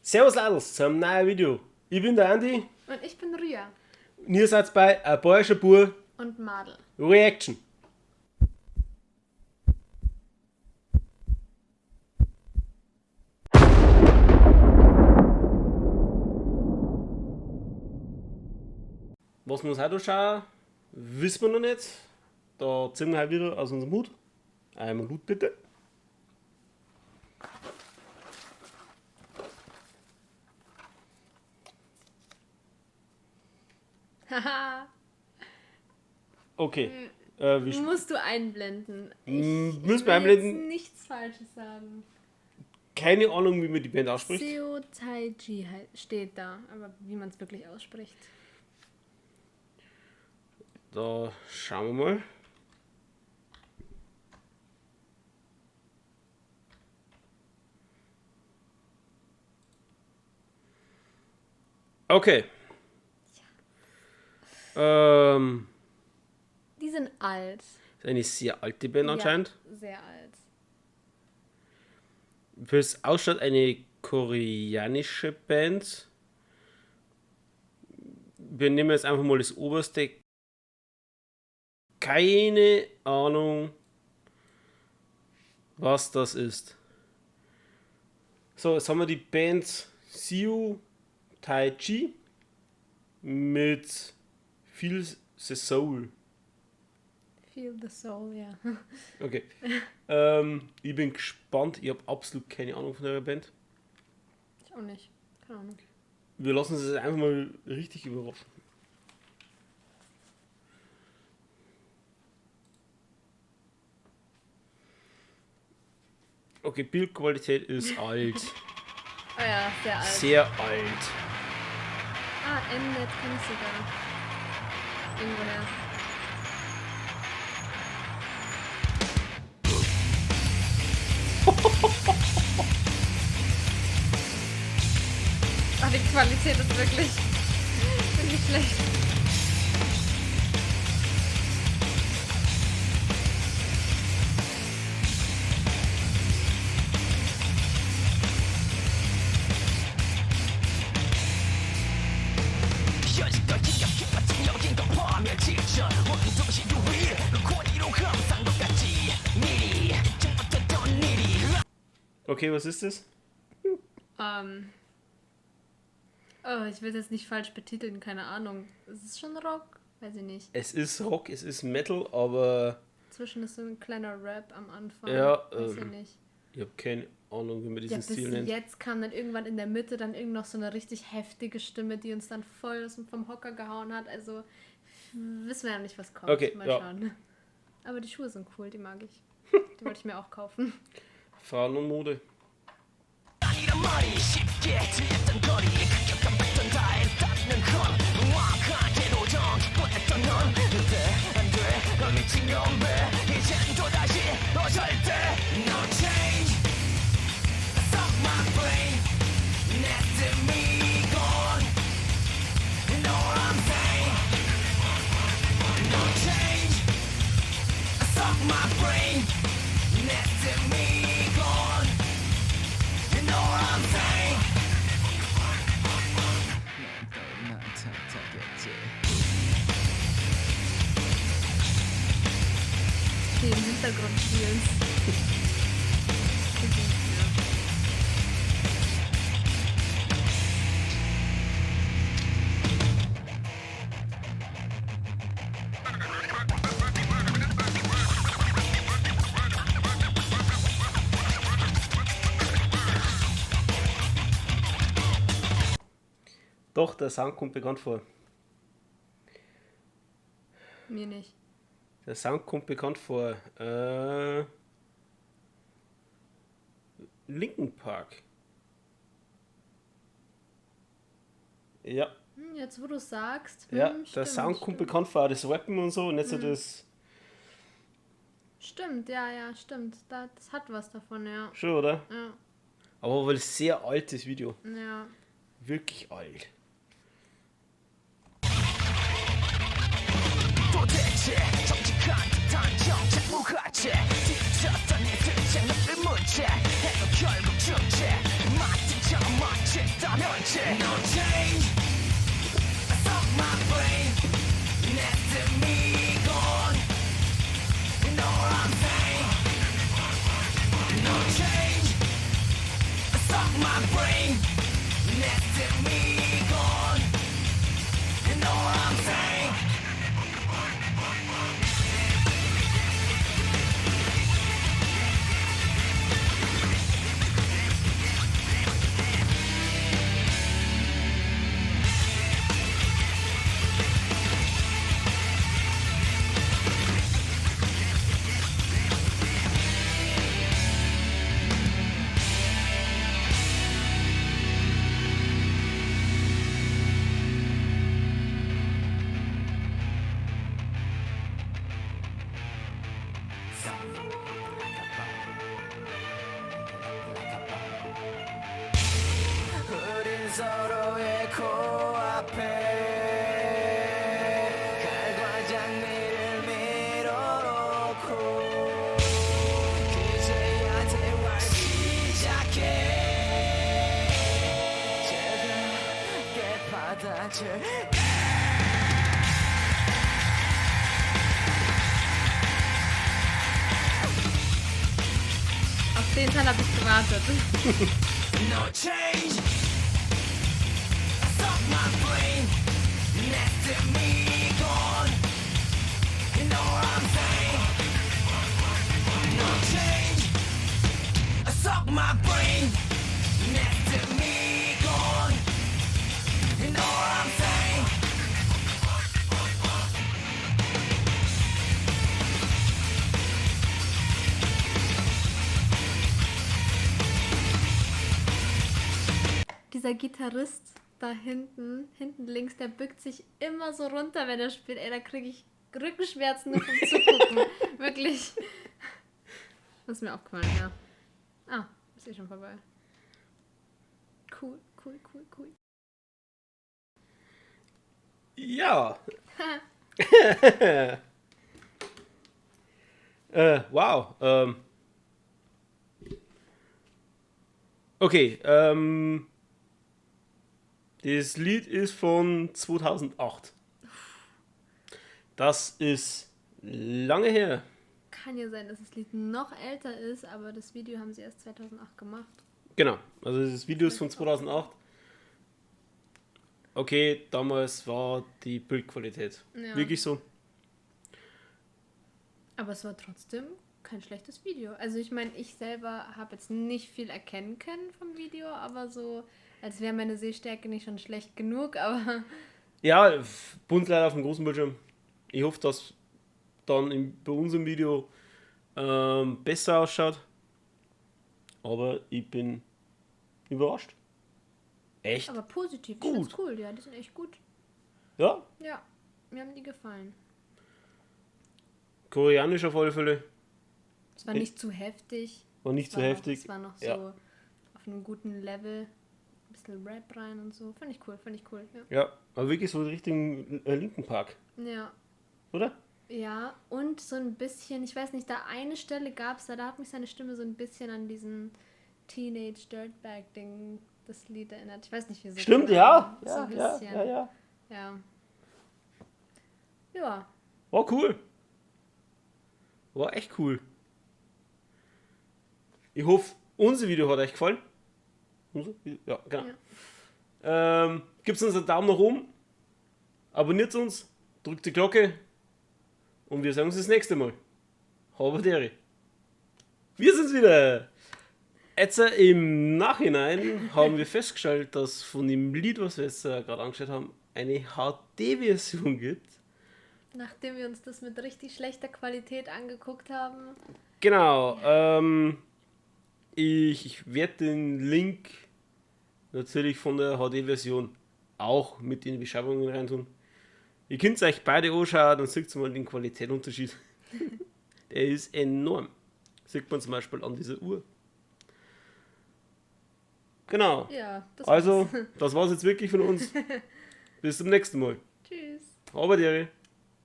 Servus Ladels zum neuen Video. Ich bin der Andi Und ich bin Ria. und ihr seid bei Ein bayerischer Bub Und Madel. Reaction. Was wir uns heute anschauen, wissen wir noch nicht. Da ziehen wir halt wieder aus unserem Hut. Einmal Hut bitte. Haha. Okay. Wie Musst du einblenden. Müssen wir will einblenden? jetzt nichts Falsches sagen. Keine Ahnung, wie man die Band ausspricht. Seo Taiji steht da, aber wie man es wirklich ausspricht. Da schauen wir mal. Okay. Die sind alt. Ist eine sehr alte Band anscheinend. Ja, sehr alt. Wie es ausschaut, eine koreanische Band. Wir nehmen jetzt einfach mal das oberste. Keine Ahnung, was das ist. So, jetzt haben wir die Band Seo Taiji mit Feel the Soul. Feel the Soul, ja. Okay. Ich bin gespannt. Ich habe absolut keine Ahnung von der Band. Ich auch nicht. Keine Ahnung. Wir lassen uns jetzt einfach mal richtig überraschen. Okay, Bildqualität ist alt. Oh ja, sehr alt. Sehr alt. Ah, Mnet kann ich sogar. Irgendwoher. Ah, die Qualität ist wirklich schlecht. Okay, was ist das? Oh, ich will es jetzt nicht falsch betiteln, keine Ahnung. Ist es schon Rock? Weiß ich nicht. Es ist Rock, es ist Metal, aber Zwischen ist so ein kleiner Rap am Anfang. Ja, weiß ich nicht. ich habe keine Ahnung, wie man Ja, diesen bis Stil nennt. jetzt kam dann irgendwann in der Mitte dann irgend noch so eine richtig heftige Stimme, die uns dann voll vom Hocker gehauen hat. Also wissen wir ja nicht, was kommt. Okay, Mal ja. schauen. Aber die Schuhe sind cool, die mag ich. Die wollte ich mir auch kaufen. Frauen und Mode. Die im Hintergrund spielen. Doch, der Sound kommt bekannt vor. Mir nicht. Der Sound kommt bekannt vor. Linkin Park. Ja, Jetzt wo du sagst. ja, der stimmt, Sound kommt stimmt. bekannt vor, das Rappen und so, und nicht so das. Stimmt, ja, stimmt. Das hat was davon, ja. Schon, oder? Ja, Aber weil es sehr altes Video. ja. Wirklich alt. 뒤졌던 이 세상을 묻지 해도 결국 죽지 마치 저 멋진 서로의 코앞에 칼과 장미를 밀어놓고 그제야 대화를 시작해 차갑게 받아줄 Auf den Teil habe ich gewartet. No change. Stop my brain. Next to me gone. You know what I'm saying? No change. Stop my brain. Next to me gone. You know what I'm saying? Dieser Gitarrist da hinten links, der bückt sich immer so runter, wenn er spielt. Ey, da kriege ich Rückenschmerzen nur vom Zugucken. Wirklich. Das ist mir aufgefallen, ja. Ah, ist eh schon vorbei. Cool. Ja. Wow. Okay. Das Lied ist von 2008. Das ist lange her. Kann ja sein, dass das Lied noch älter ist, aber das Video haben sie erst 2008 gemacht. Genau. Also das Video ist von 2008. Okay, damals war die Bildqualität Ja. wirklich so. Aber es war trotzdem kein schlechtes Video. Also ich meine, ich selber habe jetzt nicht viel erkennen können vom Video, aber so, als wäre meine Sehstärke nicht schon schlecht genug, aber Ja, bunt leider auf dem großen Bildschirm. Ich hoffe, dass dann bei unserem Video besser ausschaut. Aber ich bin überrascht. Echt? aber positiv. Ich Gut. find's cool, ja, die sind echt gut. Ja, Ja, mir haben die gefallen. koreanisch auf alle Fälle. Es war nicht zu heftig. War nicht Es zu war heftig. Es war noch so Ja. auf einem guten Level. Ein bisschen Rap rein und so. Fand ich cool. Ja. Ja, aber wirklich so Richtung Linken Park, Ja. oder? Ja, und so ein bisschen, ich weiß nicht, da eine Stelle gab es, da hat mich seine Stimme so ein bisschen an diesen Teenage Dirtbag-Ding, das Lied erinnert. Ich weiß nicht, wieso. Stimmt, genau. ja. So ein Ja. bisschen. Ja. Ja. War cool. War echt cool. Ich hoffe, unser Video hat euch gefallen. Ja, genau. Gebt uns einen Daumen nach oben. Abonniert uns. Drückt die Glocke. Und wir sehen uns das nächste Mal. Haberdere. Wir sind's wieder. Jetzt im Nachhinein haben wir festgestellt, dass von dem Lied, was wir jetzt gerade angeschaut haben, eine HD-Version gibt. Nachdem wir uns das mit richtig schlechter Qualität angeguckt haben. Genau. Ich werde den Link natürlich von der HD-Version auch mit in die Beschreibungen reintun. Ihr könnt es euch beide anschauen, dann seht ihr mal den Qualitätsunterschied. Der ist enorm. Sieht man zum Beispiel an dieser Uhr. Genau. Ja, das Also, war's. das war's jetzt wirklich von uns. Bis zum nächsten Mal. Tschüss. Aber